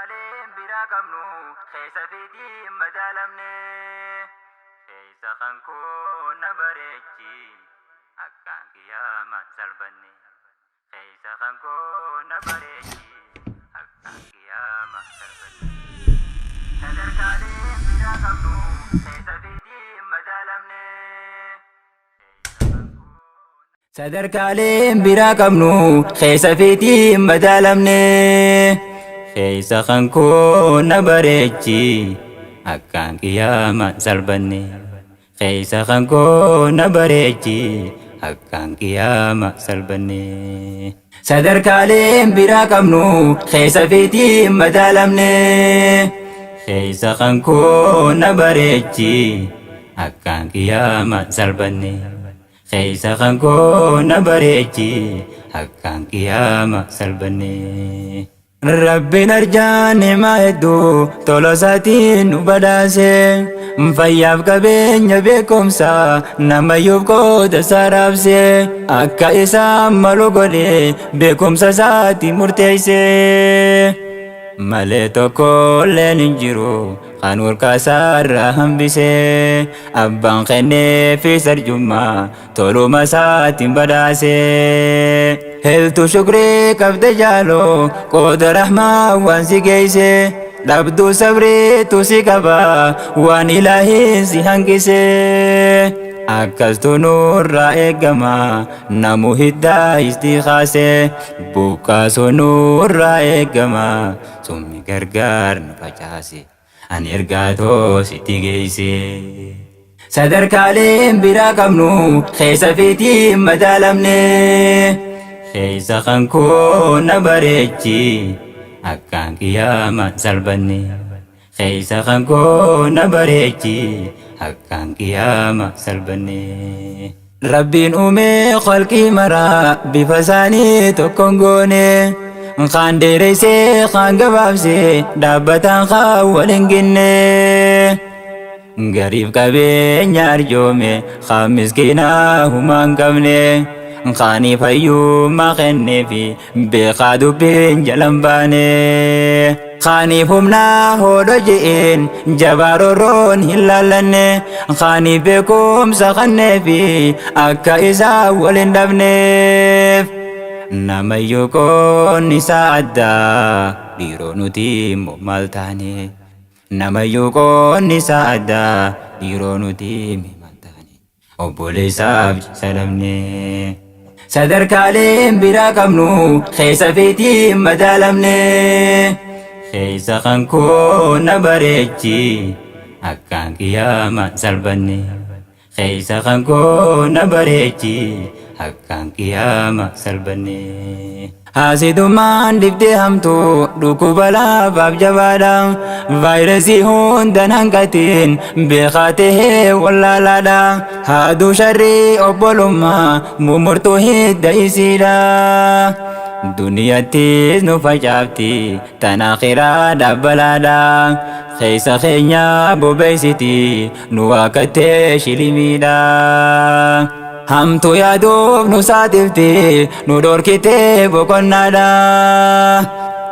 sadarkaaleen biraa qabnu keessa fiitii madaalamne keessa kan koo na bareechi akkaan kiyyaama salphanne keessa kan koo na bareechi akkaan kiyyaama salphanne sadarkaaleen biraa qabnu keessa fiitii madaalamne. sadarkaaleen biraa qabnu keessa fiitii madaalamne keessa kan koo na bareechi akkaan kiyyaama salphanne keessa kan koo na bareechi akkaan kiyyaama salphanne sadarkaaleen biraa qabnu keessa fiitii madaalamne keessa kan koo na bareechi akkaan kiyyaama salphanne keessa kan koo na bareechi akkaan kiyyaama salphanne. Rabbiin arjaan himaa hedduu tola isaatiin nu badhaase fayyaaf qabeenya beekumsa namayyuuf qooda isaa raabse akka isaan malu godhe beekumsa isaatti murteeyse malee tokkolleen hin jiru kan harka isaarraa hambise abbaan kennee fi sarjummaa toluma isaatiin badhaase. Heltu shukrii qabde jaaloo qooda rahmaa waan si geeyse dhabduu sabriitu si qaba waan ilaahiin si hanqise akkastu nurraa eegama namu hiddaa istiqaase buqqaasu nurraa eegama summi gargaar nu facaase ani ergaatoo sitti geeyse. sadarkaaleen biraa qabnu keessa fiitii madaalamne keessa kan koo na bareechi akkaan kiyyaama salphanne keessa kan koo na bareechi akkaan kiyyaama salphanne. Rabbiin uumee khalqii maraa bifa isaanii tokkoon goone kaan dheereysee kaan gabaabsee dhaabbataan kaan wal hin ginne gariif qabeenya arjoome kaan miskiinaa humaa hin qabne kaanii fayyummaa kenneefi beekaa dubbiin jalan baane kaaniif humnaa hoodho je'een jabaa rorroon hin laallanne kaaniif beekumsa kenneefi akka isaa wal hin dhabneef namayyuu qoonni isaa addaa dhiiroo nuti immoo maal taane namayyuu qoonni isaa addaa dhiiroo nuti maal taane obboleessaaf salamne. sadarkaaleen biraa qabnu keessa fiitii madaalamne keessa kan koo na bareechi akkaan kiyyaama salphanne keessa kan koo na bareechi akkaan kiyyaama salphanne. Haasidummaan dhiftee hamtuu dhukkuba laafaaf jabaadha vaayirasii hundaan hanqatiin beekaa tahee wallaalaadha haaduu sharrii obbolummaa mummurtuu hidda isiidha duniyattis nu facaafti tan akhiraa dhabbalaadha keessa keenya bobeeysiti nu waakattee shilimiidha. Hamtuu yaaduuf nu saaxilti nu dhorkitee boqonnaadha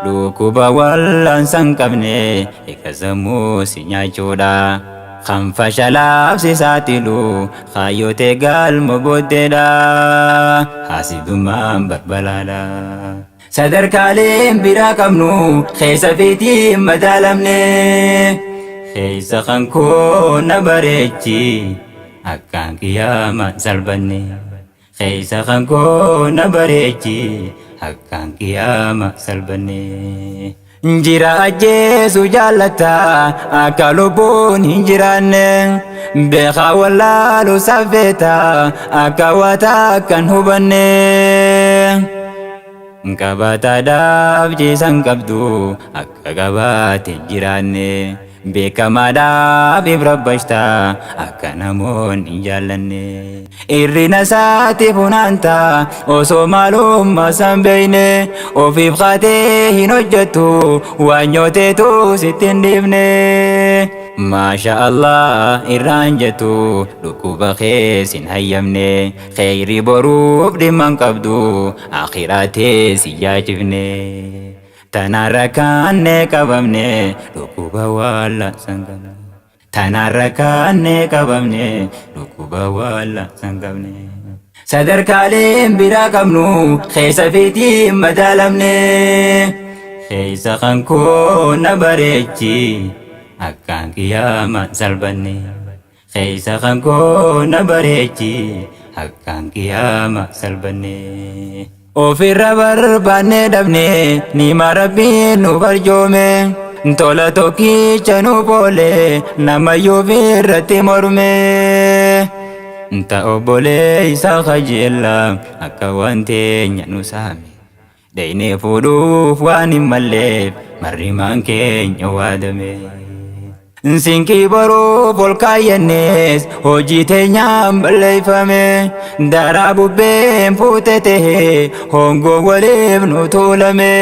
dhukkuba wal'aansa hin qabne eega sammuu si nyaachuudha kan fashalaaf si saaxilu kaayyotee galma booddeedha haasidummaan balbalaadha. sadarkaaleen biraa qabnu keessa fiitii madaalamne keessa kan koo na bareechi akkaan kiyyaama salphanne keessa kan koo na bareechi akkaan kiyyaama salphanne. Jira ajjeesu jaallata akka lubbuun hin jiraanne beekaa wallaalu saffeeta akka waataa kan hubanne qabaataadhaaf jeesan qabdu akka gabaate jiraanne beekamaadhaaf ibrabbashta akka namoonni hin jaallanne irrina isaati funaanta osoo maalummaa san beeyne ofiif qaatee hin hojjettu waan nyooteetu sitti hin dhiifne maasha Allah irraan jettu dhukkuba kees hin hayyamne kheyri boruuf dhimman qabdu akhiraatee si yaachifne tanarra kaannee qabamne dhukkuba wallaansaan qabne. Tanarra kaannee qabamne dhukkuba wallaansaan qabne. Sadarkaaleen biraa qabnu keessa fiitiin madaalamne. Keessa kan koo na bareechi akkaan qiyaamaan salphanne. Keessa kan koo na bareechi akkaan qiyaamaan salphanne. Ofirra barbaanne dhabne nima rabbiin nu barjoome. Tola tokkicha nu boole namayyuu irratti morme. Nta obbolee isaa kajeella akka waan teenya nu saame. Daynee fuudhuuf waan hin malleef marrimaan keenya waadame. Sinkii baruuf ol kaayyannees hojii teenyaan balleeffame. Daraa bubbeen fuute tahee hongoo waliif nu tuulame.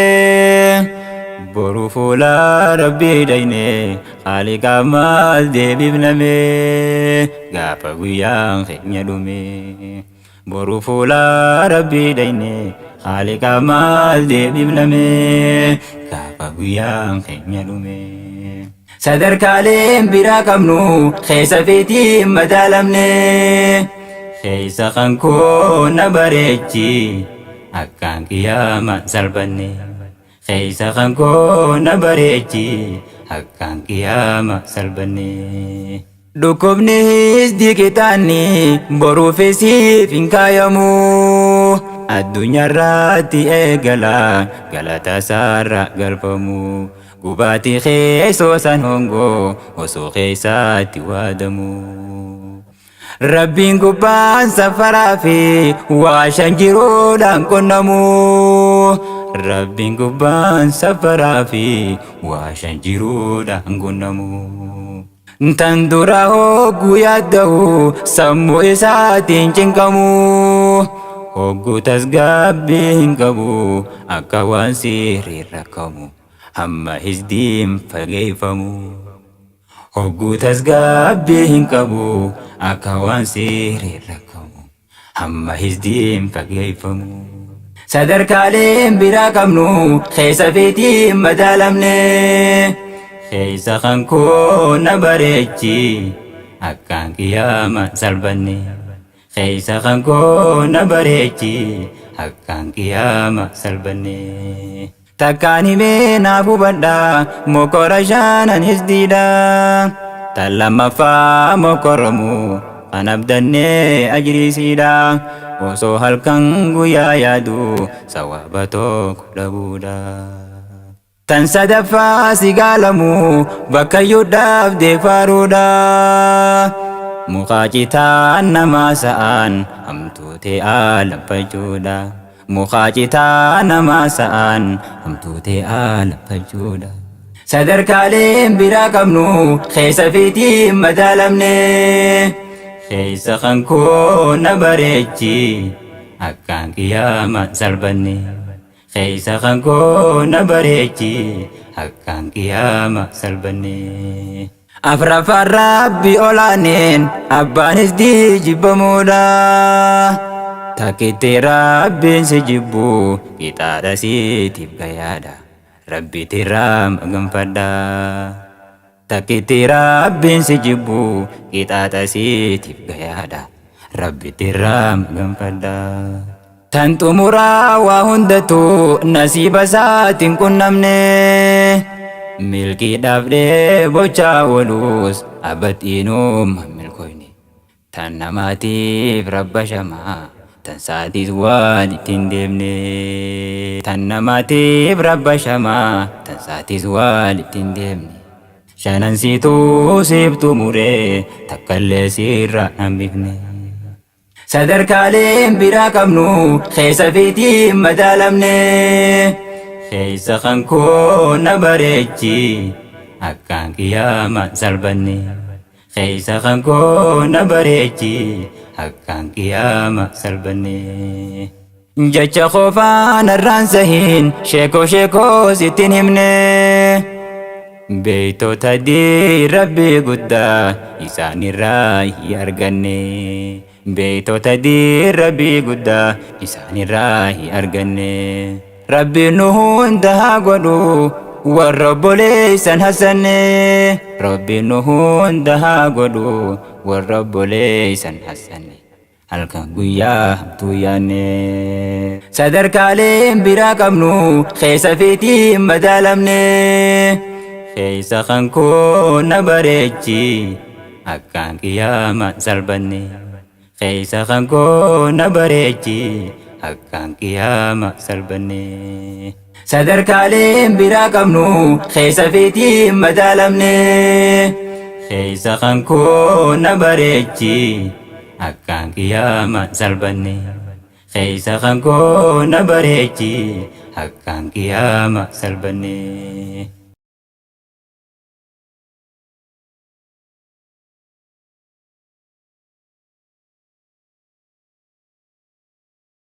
Boru fuula rabbii daynee Haaliqaaf maal deebifname. Gaafa guyyaan keenya dhume. Boru fuula rabbii daynee Haaliqaaf maal deebifname. Gaafa guyyaan keenya dhume. Sadarkaaleen biraa qabnu keessa fiitiin madaalamne. Keessa kan koo na bareechi akkaan qiyaamaan salphanne. Keessa kan koo na bareechi akkaan qiyaamaan salphanne. Dhukkubnis diqitaanni boruufisiif hin kaayamu. Addunyaarratti eegala galata isaarra galfamu. Gubaati keessoo san hongoo osoo keessaatti waadamu. Rabbiin gubbaan safaraa fi waashan jiruudhaan qonnamu. Rabbiin gubbaan safaraa fi waashan jiruudhaan qonnamu. Tan dura hogguu yaadda'u sammuu isaatiin cinqamu. Hogguu tasgabbii hin qabu akka waan sirrii rakkamu. Hamma hisdiin fageeffamu. Hogguu tasgabbii hin qabu akka waan sirrii rakkamu. Hamma hisdiin fageeffamu. Sadarkaaleen biraa qabnu keessa fiitiin madaalamne. Keessa kan koo na bareechi akkaan qiyaamaan salphanne. Keessa kan koo na bareechi akkaan qiyaamaan salphanne. Takkaan himee naaf hubadhaa mokora shaanan hisdiidha. Tan lammaffaa mokoromu kan abdannee ajriisiidha. Osoo halkan guyyaa yaadu sawaaba tokko dhabuudha. Tan sadaffaa si gaalamu bakkayyuudhaaf deefaaruudha. Mukaa citaan namaa sa'aan hamtuu ta'aa lamfachuudha. Mukaa citaa namaa sa'aan hamtuu ta'aa lamfachuudha. Sadarkaaleen biraa qabnu keessa fiitiin madaalamne. Keessa kan koo na bareechi akkaan qiyaamaan salphanne. Keessa kan koo na bareechi akkaan qiyaamaan salphanne. Afraffaan rabbi olaaneen abbaanis jibbamuudha. Takkitti rabbiin si jibbu qixaadha siitiif gayaadha. Rabbitti maganfadha. Takkitti rabbiin si jibbu qixaadha siitiif gayaadha. Rabbitti maganfadha. Tan xumuraa waa hundatu nasiiba isaatiin qunnamne. Milkiidhaaf dheebochaa oolus abbaxiinuma milkoyne. Tan namaatiif rabba shamaa. Tan saatis waan ittiin deemne. Tan namaatiif rabba shamaa. Tan saatis waan ittiin deemne. Shanansiituu siiftu muree takkallee sirra hambifne. Sadarkaaleen biraa qabnu keessa fiitiin madaalamne. Keessa kan koo na bareechi akkaan qiyaamaan salphanne. Keessa kan koo na bareechi akkaan qiyaamaan salphanne. Jecha qofaan irraan sahiin sheekoo sittiin himne. Beeytoota rabbii guddaa isaanirraa hin arganne. Beeytoota rabbii guddaa isaanirraa hin arganne. Rabbi nu hunda haa godhu warra obboleeysan hasanne. Rabbi nu hunda haa godhu warra obboleeysan hasanne. Halkan guyyaa hamtuu yaanne sadarkaaleen biraa qabnu keessa feetiin madaalamne. Keessa kan koo na bareechi akkaan qiyaamaan salphanne. Keessa kan koo na bareechi akkaan qiyaamaan salphanne. Sadarkaaleen biraa qabnu keessa feetiin madaalamne. Keessa kan koo na bareechi akkaan qiyaamaan salphanne. Keessa kan koo na bareechi akkaan qiyaamaan salphanne.